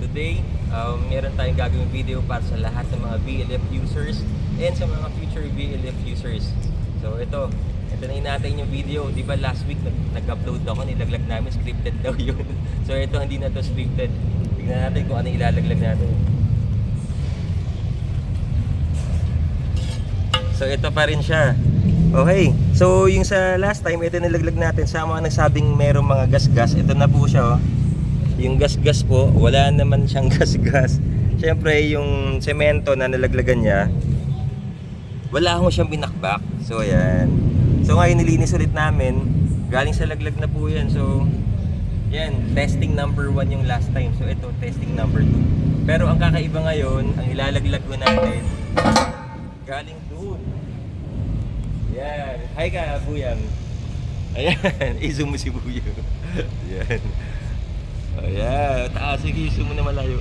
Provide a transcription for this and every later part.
today, meron tayong gagawing video para sa lahat ng mga VLF users and sa mga future VLF users. So ito na natin yung video. Di ba last week nag-upload ako, nilaglag namin, scripted daw yun. So ito hindi na to scripted. Tignan natin kung ano ilalaglag natin. So ito pa rin siya. Okay, so yung sa last time, ito nilaglag natin sa mga nagsabing merong mga gas-gas. Ito na po siya, oh. Yung gas-gas po, wala naman siyang gas-gas. Siyempre yung semento na nalaglagan niya, wala akong siyang binakbak. So ayan. So ngayon nilinis ulit namin. Galing sa laglag na po yan. So yan, testing number 1 yung last time. So ito, testing number 2. Pero ang kakaiba ngayon, ang ilalaglag ko natin, galing doon. Yan. Hi ka, Buyang. Ayan, i-zoom mo si Buyang. Ayan. Ayan. Taas, sige, zoom mo na malayo.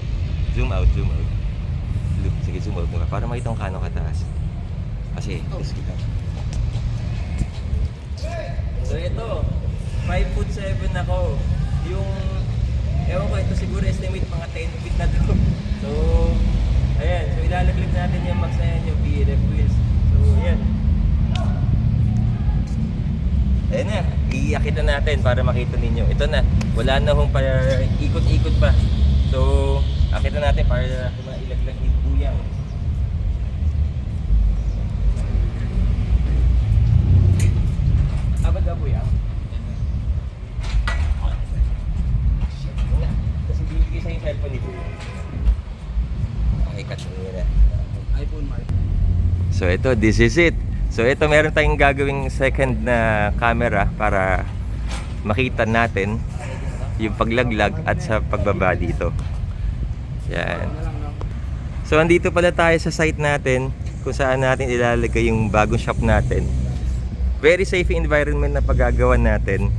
Zoom out, zoom out. Sige, zoom out mo ka. Para makita kung kano kataas. Kasi, sige lang. So ito, 5'7" ako. Yung, ewan ko, ito siguro estimate mga 10 feet na to. So, ayan. So ilalaglag natin yung max na yan, yung VLF wheels. So, ayan. Ayan na, iakit na natin para makita ninyo. Ito na, wala na hong para ikot-ikot pa. So, akit na natin para ilaglag ni Buyang. Abad ka, Buyang? Kasi bibigay sa yung cellphone ni Buyang. Okay, cut mo na. iPhone Mark. So ito, this is it. So ito, meron tayong gagawing second na camera para makita natin yung paglaglag at sa pagbaba dito. Yan. So andito pala tayo sa site natin kung saan natin ilalagay yung bagong shop natin. Very safe environment na paggagawa natin.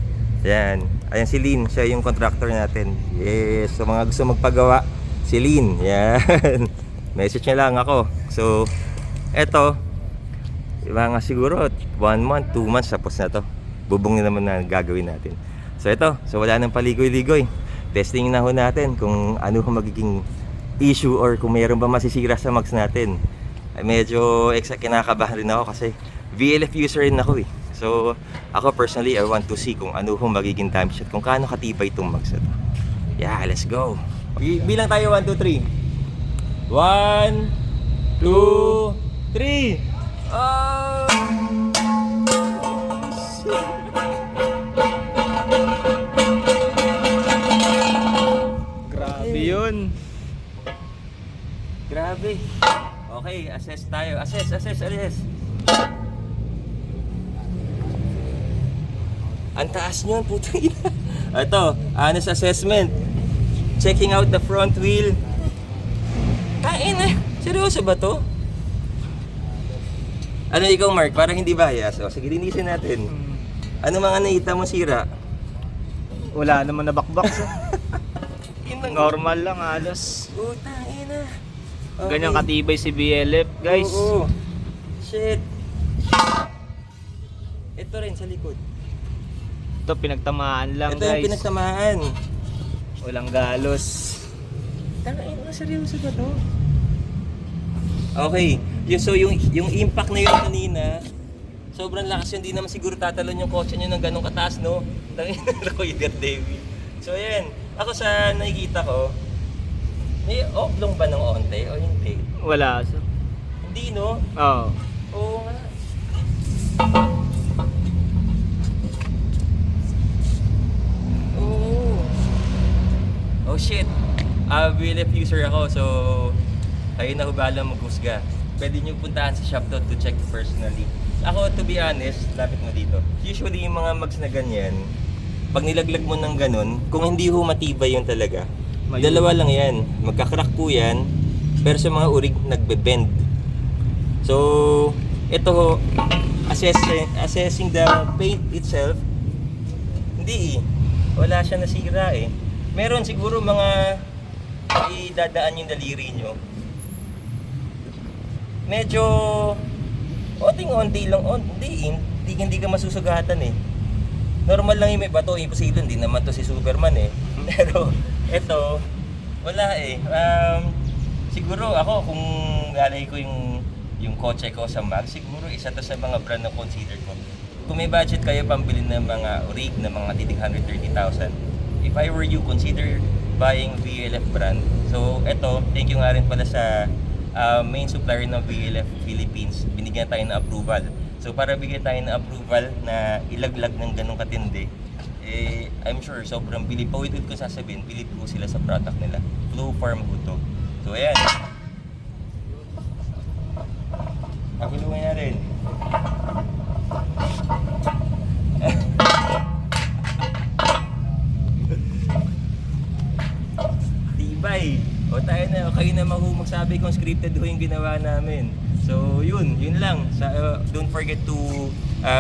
Yan. Ayan si Lynn, siya yung contractor natin. Yes, so mga gusto magpagawa, si Lynn. Yan. Message niya lang ako. So eto, mga siguro 1 month, 2 months tapos na to. Bubong na naman na gagawin natin. So ito, so wala nang paligoy-ligoy. Testing na ho natin kung ano magiging issue or kung mayroon ba masisira sa mags natin. Ay, medyo kinakabahan rin ako kasi VLF user rin ako eh. So ako personally, I want to see kung ano magiging damage at kung kaano katibay itong mags na to. Yeah, let's go. Bilang tayo 1, 2, 3. 1, 2, 3. Oh! Grabe yun. Grabe. Okay, assess tayo. Assess. Ang taas niyon, putang ina. Ito, honest assessment. Checking out the front wheel. Kain eh. Seryoso ba to? Ano ikaw, Mark? Parang hindi bias. O, sige, linisin natin. Ano mga nakita mo sira? Wala naman nabakbak. Normal lang, halos. Putang ina. Okay. Ganyang katibay si BLF, guys. Oo. Shit. Ito rin sa likod. Ito, pinagtamaan lang, Ito guys. yung pinagtamaan. Walang galos. Tangin na, seryoso ba to? Okay. So yung impact na yun kanina, sobrang lakas yun. Di naman siguro tatalon yung kotse nyo ng ganong kataas, no? Tangin na ko yung Davey. So ayan. Ako sa nakikita ko, may oblong ba ng onte o hindi? Wala. So, Hindi, no? oh. Oo nga. Oo. Oh shit. VLF user ako, so kayo na hubalang maghusga. Pwede nyo puntahan sa shop to check personally. Ako, to be honest, lapit mo dito. Usually yung mga mags na ganyan, pag nilaglag mo ng ganun, kung hindi ho matibay yun talaga, dalawa lang yan. Magkakrak po yan, pero sa mga urig nagbe-bend. So, ito ho, assessing the paint itself, hindi eh. Wala siya nasira eh. Meron siguro mga idadaan yung daliri nyo. Medyo onting-onti lang, hindi ka masusugatan eh. Normal lang yung may bato, imposible, hindi naman to si Superman eh. Pero ito, Wala eh. Siguro ako kung lalay ko yung kotse ko sa Mag, siguro isa to sa mga brand na consider ko. Kung may budget kayo pambili ng mga rig na mga titig 130,000, if I were you, consider buying VLF brand. So eto, thank you nga rin pala sa main supplier ng VLF Philippines. Binigyan tayo ng approval. So para bigyan tayo ng approval na ilaglag ng ganong katindi, eh, I'm sure sobrang bilib. Paulit ko sasabihin, bilib ko sila sa product nila. Flow Farm ho to. So ayan. Pagulungan na rin. Tibay. O tayo na, kayo na magsabi kung scripted ho yung ginawa namin. So yun lang. Don't forget to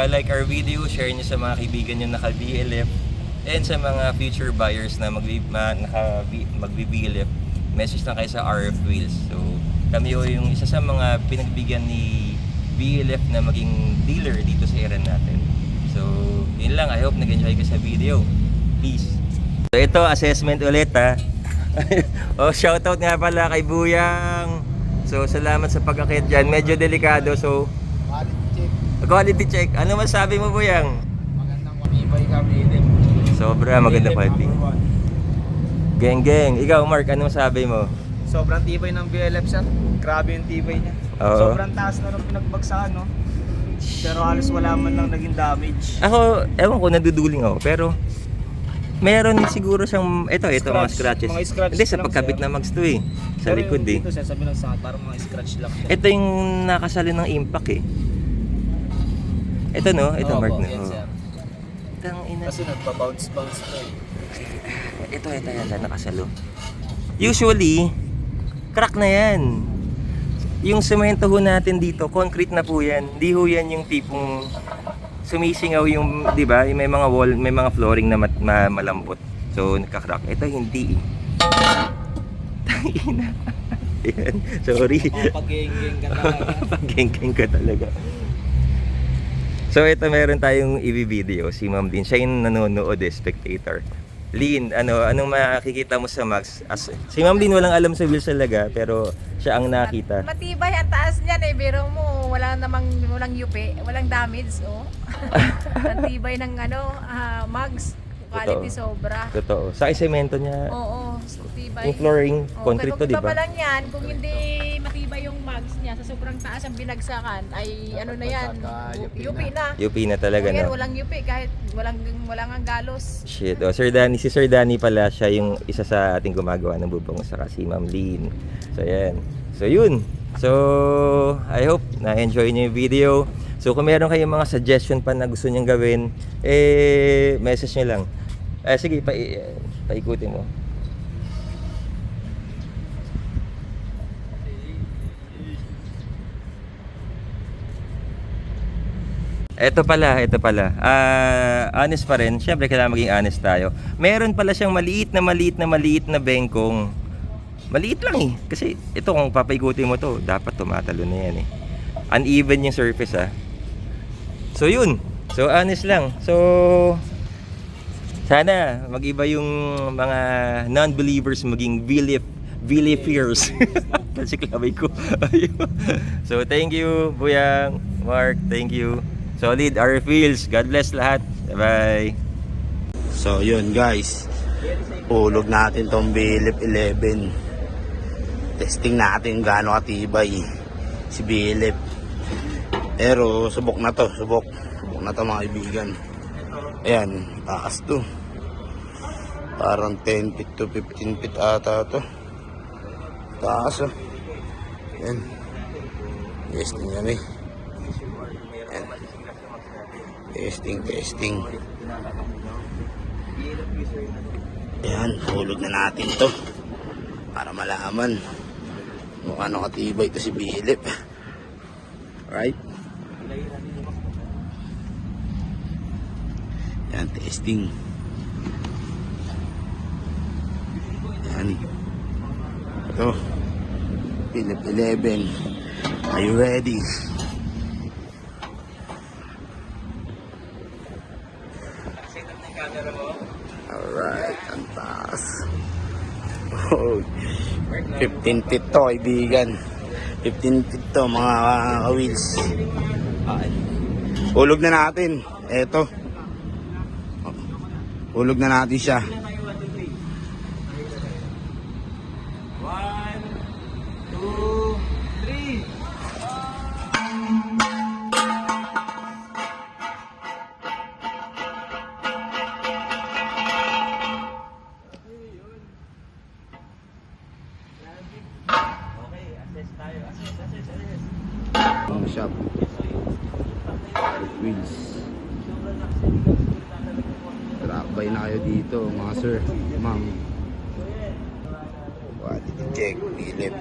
like our video, share nyo sa mga kaibigan nyo naka-BLF, and sa mga future buyers na mag-BLF, message lang kayo sa RF Wheels. So kami ho yung isa sa mga pinagbigyan ni BLF na maging dealer dito sa area natin. So yun lang, I hope nag-enjoy ka sa video. Peace. So ito, assessment ulit ha. Oh, shoutout nga pala kay Buyang. So salamat sa pag-akit dyan. Medyo delikado, so quality check. Ano masabi mo, Buyang? Magandang matibay kami din. Sobra maganda quality. Geng. Ikaw, Mark, ano masabi mo? Sobrang tibay ng BLF, sir. Grabe yung tibay niya. Oo. Sobrang taas na nung pinagbagsakan, no? Pero halos wala man lang naging damage. Ako, ewan ko, naduduling ako. Pero meron siguro siyang ito mga scratches. Mga scratches Hindi, sa lang, pagkabit sir. na mags to eh. Sa Pero likod eh. Dito, sir, sabi ng sangat, parang mga scratch lang siya. Ito yung nakasali ng impact eh. Ito no? Ito Oo Mark po, no? yan, Oo. sir. Tang ina. Kasi nagpa-bounce pa eh. Ito yan, nakasalo. Usually, crack na yan. Yung semento ho natin dito, concrete na po yan. Hindi ho yan yung tipong sumisingaw yung, di ba? Yung may mga wall, may mga flooring na malambot. So, nagka-crack. Ito hindi eh. Tangina. Yan, sorry. Pag-geng-geng ka talaga. Pag-geng-geng ka talaga. So ito meron tayong i-video si Ma'am Lynn. Siya yung nanonood eh, spectator. Lynn, anong makikita mo sa Max? Si Ma'am Lynn walang alam sa wheels talaga, pero siya ang nakita. Matibay ang taas niyan eh, pero mo walang yupi, walang damage, oh. Ang tibay ng mags, quality Totoo. sobra. Totoo. Sa semento niya, Oo, tibay. yung flooring, Oo, concrete to, pero di kung iba pa ba? lang yan, kung hindi matibay yung mags niya, sa sobrang taas ang binagsakan, ay ano na yan, yupi na. UP na talaga, Ngayon, no? walang yupi, kahit walang ang galos. Shit. Oh, si Sir Danny pala, siya yung isa sa ating gumagawa ng bubong, saka si Ma'am Lynn. So, ayan. So, yun. So, I hope na-enjoy niyo yung video. So, kung meron kayong mga suggestion pa na gusto niyong gawin, message niyo lang. Sige, paikutin mo. Ito pala. Honest pa rin. Siyempre, kailangan maging honest tayo. Meron pala siyang maliit na bengkong. Maliit lang eh. Kasi ito, kung papaikutin mo to, dapat tumatalo na yan eh. Uneven yung surface ah. So yun. So honest lang. So sana mag-iba yung mga non-believers maging believers. Kasi klabay ko. So thank you, Buyang, Mark, thank you. Solid RF Wheels. God bless lahat. Bye-bye. So yun guys, hulog natin tong BLF 11. Testing natin gaano katibay si BLF. Pero subok na to mga kaibigan. Ayan, taas to. Parang 10 feet to 15 feet ata to. Taas oh. Ayan. Testing kami. Ayan. Testing. Ayan, hulog na natin to para malaman kung ano katibay to si BLF. Right? Ayan, testing. Ayan. Ito. BLF 11. Are you ready? Alright, ang taas. Oh, 15 feet to, kaibigan. 15 feet to, mga wheels. Okay. Hulog na natin. Eto. Hulog na natin siya. Shop wheels. Trabay na kayo dito mga sir, ma'am. Quality check, Philip.